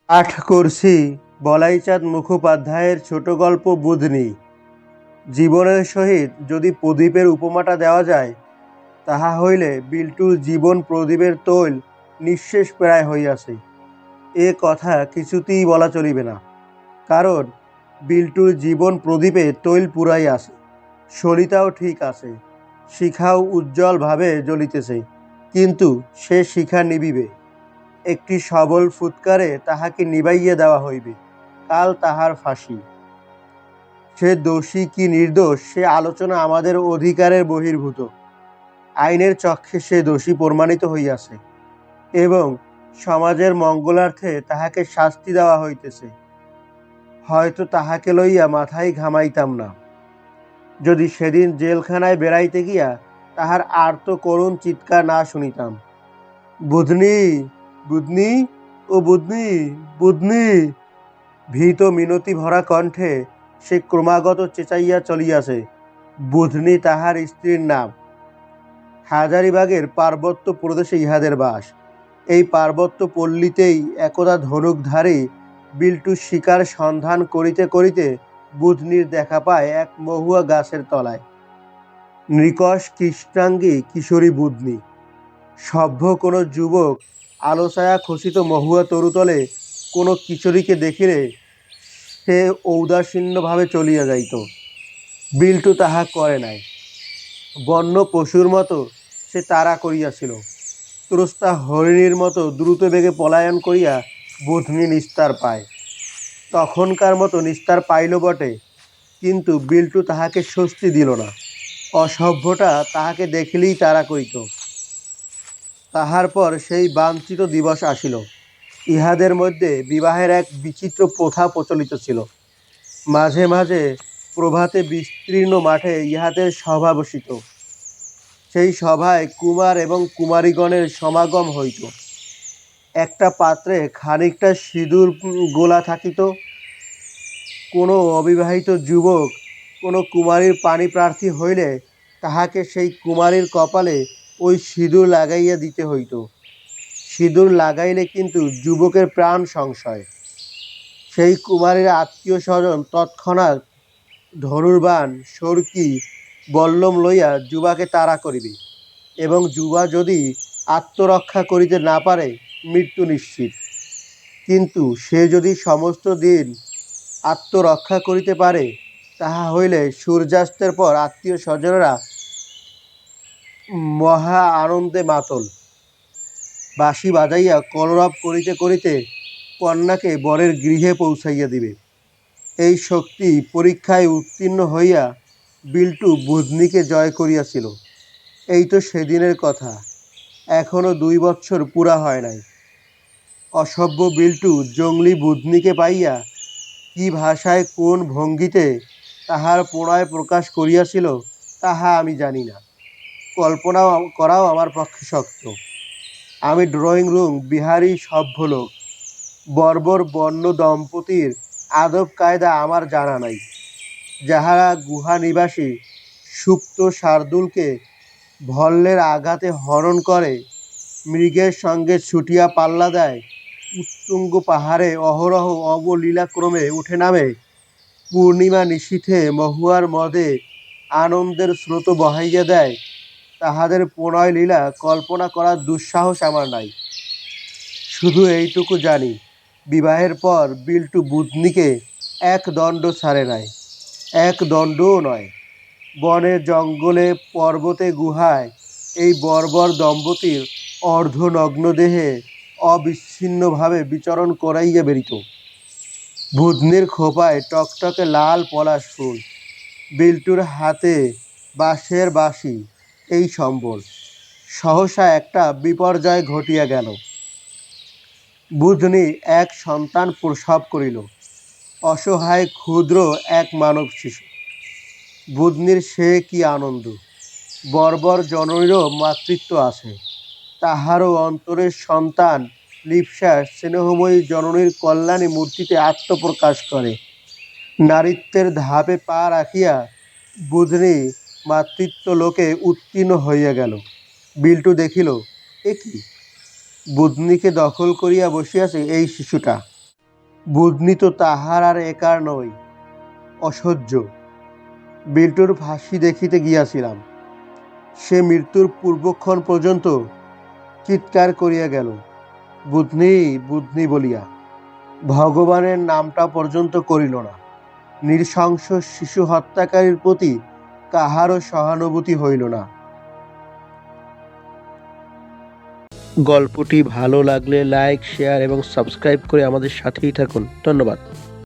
পাঠ করছি বলাইচাঁদ মুখোপাধ্যায়ের ছোট গল্প বুধনি। জীবনের সহিত যদি প্রদীপের উপমাটা দেওয়া যায়, তাহা হইলে বিল্টুর জীবন প্রদীপের তৈল নিঃশেষ প্রায় হইয়াছে। এ কথা কিছুতেই বলা চলিবে না, কারণ বিল্টুর জীবন প্রদীপে তৈল পুরাই আছে। সলিতাও ঠিক আছে, শিখাও উজ্জ্বলভাবে জ্বলিতেছে, কিন্তু সে শিখা নিবিবে। একটি সবল ফুৎকারে তাহাকে নিবাইয়া দেওয়া হইবে, কাল তাহার ফাঁসি। সে দোষী কি নির্দোষ সে আলোচনা আমাদের অধিকারের বহির্ভূত। আইনের চক্ষে সে দোষী প্রমাণিত হইয়াছে এবং সমাজের মঙ্গলার্থে তাহাকে শাস্তি দেওয়া হইতেছে। হয়তো তাহাকে লইয়া মাথায় ঘামাইতাম না, যদি সেদিন জেলখানায় বেড়াইতে গিয়া তাহার আর্ত করুণ চিৎকার না শুনিতাম। বুধনি, বুধনি, ও বুধনি, বুধনি। ভীত মিনতি ভরা কণ্ঠে সে ক্রমাগত চেঁচাইয়া চলিয়াছে। বুধনি তাহার স্ত্রীর নাম। হাজারিবাগের পার্বত্য প্রদেশে ইহাদের বাস। এই পার্বত্য পল্লীতেই একদা ধনুকধারী বিল্টু শিকার সন্ধান করিতে করিতে বুধনির দেখা পায় এক মহুয়া গাছের তলায়। নৃকশ কৃষ্ণাঙ্গী কিশোরী বুধনি। সভ্য কোনো যুবক আলোছায়া খচিত মহুয়া তরুতলে কোনো কিশোরীকে দেখিলে সে ঔদাসীন্যভাবে চলিয়া যাইত। বিল্টু তাহা করে নাই। বন্য পশুর মতো সে তাড়া করিয়াছিল। ত্রস্তা হরিণীর মতো দ্রুত বেগে পলায়ন করিয়া বুধনি নিস্তার পায়। তখনকার মতো নিস্তার পাইল বটে, কিন্তু বিল্টু তাহাকে স্বস্তি দিল না। অসভ্যটা তাহাকে দেখিলেই তাড়া করিত। তাহার পর সেই বাঞ্ছিত দিবস আসিল। ইহাদের মধ্যে বিবাহের এক বিচিত্র প্রথা প্রচলিত ছিল। মাঝে মাঝে প্রভাতে বিস্তীর্ণ মাঠে ইহাদের সভা বসিত। সেই সভায় কুমার এবং কুমারীগণের সমাগম হইত। একটা পাত্রে খানিকটা সিঁদুর গোলা থাকিত। কোনো অবিবাহিত যুবক কোনো কুমারীর পাণিপ্রার্থী হইলে তাহাকে সেই কুমারীর কপালে ওই সিঁদুর লাগাইয়া দিতে হইত। সিঁদুর লাগাইলে কিন্তু যুবকের প্রাণ সংশয়। সেই কুমারীর আত্মীয় স্বজন তৎক্ষণাৎ ধনুর্বাণ, সরকি, বল্লম লইয়া যুবাকে তাড়া করিবে এবং যুবা যদি আত্মরক্ষা করিতে না পারে মৃত্যু নিশ্চিত। কিন্তু সে যদি সমস্ত দিন আত্মরক্ষা করিতে পারে, তাহা হইলে সূর্যাস্তের পর আত্মীয় স্বজনেরা মহা আনন্দে মাতল। বাঁশি বাজাইয়া কলরব করিতে করিতে কন্যাকে বরের গৃহে পৌঁছাইয়া দিবে। এই শক্তি পরীক্ষায় উত্তীর্ণ হইয়া বিল্টু বুধনিকে জয় করিয়াছিল। এই তো সেদিনের কথা, এখনো 2 বৎসর পুরা হয় নাই। অসভ্য বিল্টু জংলি বুধনিকে পাইয়া কি ভাষায় কোন ভঙ্গিতে তাহার প্রণয় প্রকাশ করিয়াছিল তাহা আমি জানি না, কল্পনা করাও আমার পক্ষে শক্ত। আমি ড্রয়িং রুম বিহারী সভ্য লোক, বর্বর বন্য দম্পতির আদব কায়দা আমার জানা নাই। যাহারা গুহা নিবাসী সুপ্ত শার্দুলকে ভল্লের আঘাতে হরণ করে, মৃগের সঙ্গে ছুটিয়া পাল্লা দেয়, উত্তুঙ্গ পাহাড়ে অহরহ অবলীলাক্রমে উঠে নামে, পূর্ণিমা নিশীথে মহুয়ার মদে আনন্দের স্রোত বহাইয়া দেয়, তাহাদের প্রণয় লীলা কল্পনা করার দুঃসাহস আমার নাই। শুধু এইটুকু জানি, বিবাহের পর বিল্টু বুধনিকে এক দণ্ড ছাড়ে নাই। এক দণ্ডও নয়। বনে জঙ্গলে পর্বতে গুহায় এই বর্বর দম্পতির অর্ধনগ্ন দেহে অবিচ্ছিন্নভাবে বিচরণ করাইয়া বেরিত। বুধনির খোঁপায় টকটকে লাল পলাশ ফুল, বিল্টুর হাতে বাঁশের বাঁশি, এই সম্বল। সহসা একটা বিপর্যয় ঘটিয়া গেল। বুধনি এক সন্তান প্রসব করিল, অসহায় ক্ষুদ্র এক মানব শিশু। বুধনির সে কি আনন্দ! বর্বর জননীরও মাতৃত্ব আছে, তাহারও অন্তরের সন্তান লিপ্সা স্নেহময়ী জননীর কল্যাণী মূর্তিতে আত্মপ্রকাশ করে। নারীত্বের ধাপে পা রাখিয়া বুধনি মাতৃত্ব লোকে উত্তীর্ণ হইয়া গেল। বিল্টু দেখিল, এ কি, বুধনিকে দখল করিয়া বসিয়াছে এই শিশুটা। বুধনি তো তাহার আর একার নয়, অসহ্য। বিল্টুর ফাঁসি দেখিতে গিয়াছিলাম, সে মৃত্যুর পূর্বক্ষণ পর্যন্ত চিৎকার করিয়া গেল, বুধনি বুধনি বলিয়া। ভগবানের নামটা পর্যন্ত করিল না। নৃশংস শিশু হত্যাকারীর প্রতি কাহারও সহানুভূতি হইল না। গল্পটি ভালো লাগলে লাইক, শেয়ার এবং সাবস্ক্রাইব করে আমাদের সাথেই থাকুন। ধন্যবাদ।